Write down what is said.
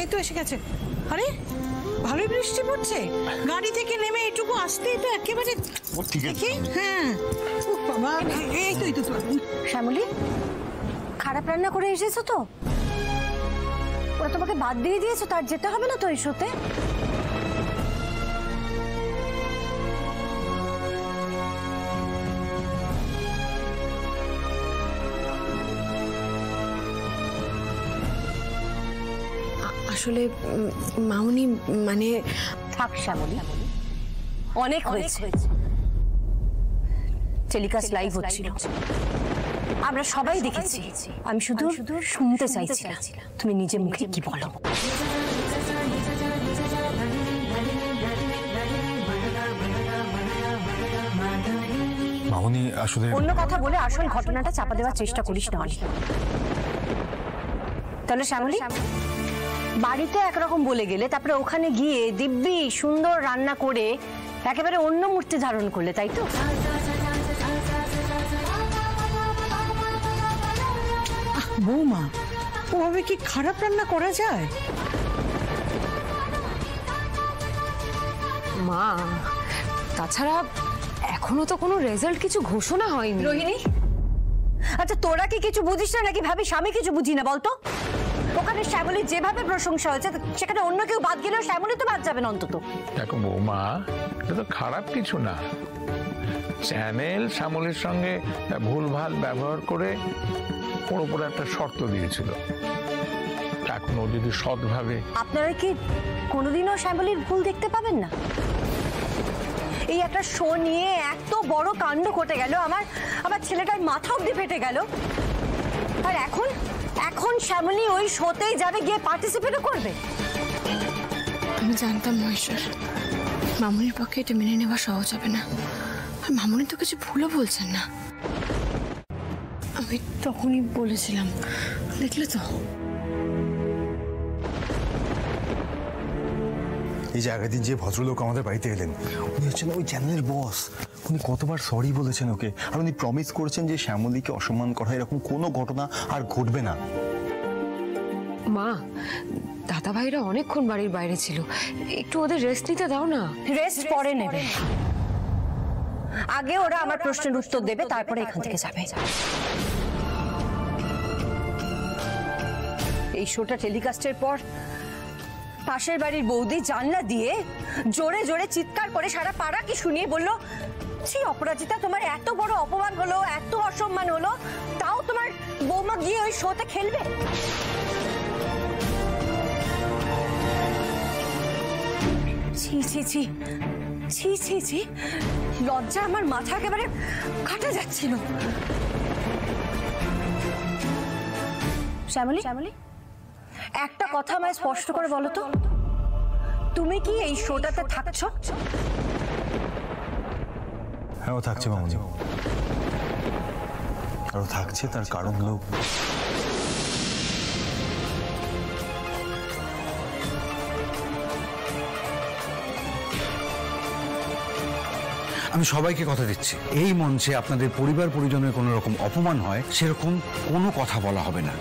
এই তো এসে গেছে। আরে ভালোই বৃষ্টি পড়ছে, গাড়ি থেকে নেমে এটুকু আসতেই তো একেবারে ঠিক আছে। হ্যাঁ বাবা, এই তো শ্যামলী, খারাপ রান্না করে এসেছো তো? ওরা তোমাকে বাদ দিয়ে দিয়েছো, তার যেতে হবে না তো এই শোতে? আসলে মামুনি, মানে থাক শ্যামলী, অনেক হয়েছে। টেলিকাস্ট লাইভ হচ্ছিল, আমরা সবাই দেখেছি। আমি শুধু শুনতে চাইছি তুমি নিজের মুখে কি বলো। মামুনি আসলে অন্য কথা বলে আসল ঘটনাটা চাপা দেওয়ার চেষ্টা করিস না। তাহলে শ্যামলী, বাড়িতে একরকম বলে গেলে, তারপরে ওখানে গিয়ে দিব্যি সুন্দর রান্না করে একেবারে অন্য মূর্তি ধারণ করলে, তাই তো? বৌমা, ওভাবে কি খারাপ রান্না করা যায়? মা, তাছাড়া এখনো তো কোনো রেজাল্ট কিছু ঘোষণা হয়নি। রোহিণী, আচ্ছা তোরা কি কিছু বুঝিস না নাকি ভাবিস আমি কিছু বুঝি না বলতো? ওখানে শ্যামলীর যেভাবে প্রশংসা হয়েছে, সেখানে অন্য কেউ বাদ গেলেও শ্যামলী তো বাদ যাবে না অন্তত। দেখো বৌমা, এটা তো খারাপ কিছু না। চ্যানেল শ্যামলীর সঙ্গে ভুলভাল ব্যবহার করে ওর উপরে একটা শর্ত দিয়েছিল। এখন ও যদি সৎভাবে... আপনারা কি কোনোদিনও শ্যামলীর ভুল দেখতে পাবেন না? এই একটা শো নিয়ে এত বড় কাণ্ড ঘটে গেল, আমার ছেলেটার মাথা অব্দি ফেটে গেল, আর এখন শ্যামলী ওই শোতেই যাবে, গিয়ে পার্টিসিপেটও করবে। আমি জানতাম মহেশ্বর, মামুনির পক্ষে এটা মেনে নেওয়া সহজ হবে না। আর মামুনি তো কিছু ভুলও বলছেন না। আমি তখনই বলেছিলাম, দেখলে তো। এই যে আগের দিন যে ভদ্রলোক আমাদের বাড়িতে এলেন, উনি হচ্ছেন ওই চ্যানেলের বস। উনি কতবার সরি বলেছেন ওকে, আর উনি প্রমিস করেছেন যে শ্যামলীকে অসম্মান করা এরকম কোনো ঘটনা আর ঘটবে না। মা, দাদা ভাইরা অনেকক্ষণ বাড়ির বাইরে ছিল, একটু ওদের রেস্ট নিতে দাও না। রেস্ট পরে নেবে, আগে ওরা আমার প্রশ্নের উত্তর দেবে, তারপরে এখান থেকে যাবে। এই শোটা টেলিকাস্টের পর পাশের বাড়ির বৌদি জানলা দিয়ে জোরে জোরে চিৎকার করে সারা পাড়া কি শুনিয়ে বললো, ছি অপরাজিতা, তোমার এত বড় অপমান হলো, এত অসম্মান হলো, তাও তোমার বৌমা গিয়ে ওই শোতে খেলবে? ছি ছি ছি ছি ছি ছি, লজ্জা আমার মাথা একেবারে কাটা যাচ্ছিল। শ্যামলী, একটা কথা আমায় স্পষ্ট করে বলো তো, তুমি কি এই শোটাতে থাকছো? হ্যাঁ, ও থাকছে মামুনি, আর ও থাকছে তার কারণ হলো আমি সবাইকে কথা দিচ্ছি, এই মঞ্চে আপনাদের পরিবার পরিজনের কোনো রকম অপমান হয় সেরকম কোনো কথা বলা হবে না।